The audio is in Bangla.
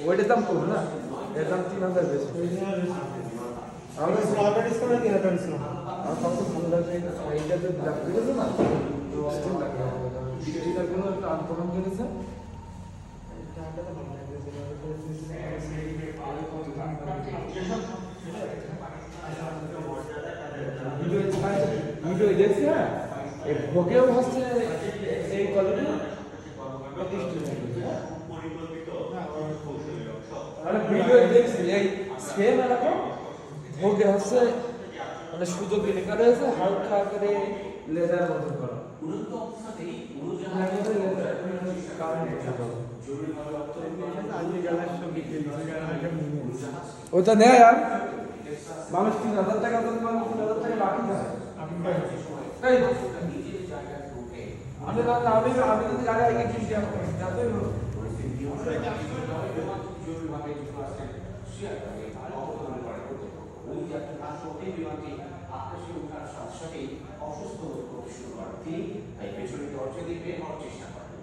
ওইটার দাম কম না, এর দাম 3000 বেশি। আমাদের স্লাবের ডিসকাউন্ট না 3000 ডিসকাউন্ট। আর কত ভালো লাগে এইটা যে ব্ল্যাক করেছে না, তো অস্থির লাগে। ডিজিটাল কোনো একটা আনকমন করেছে, এটা আলাদা ভালো লাগে। ভিডিও দেখছি, হ্যাঁ এই ভোগেও হচ্ছে এই কোয়ালিটি ভিডিও দেখছি, এই সেম এরকম ভোগে হচ্ছে মানে সুযোগ লেখা রয়েছে হালকা করে লেদার মতো করা। ওটা নেয় আর মানুষ 3000 টাকা, মানুষ 3000 টাকা বাকি থাকে। আমি যদি গাড়ি আগে কিনতে যাতে অসুস্থ হতে শুরু করেন। তিনি তাই পেছনে দরজা দিয়ে বের হওয়ার চেষ্টা করেন।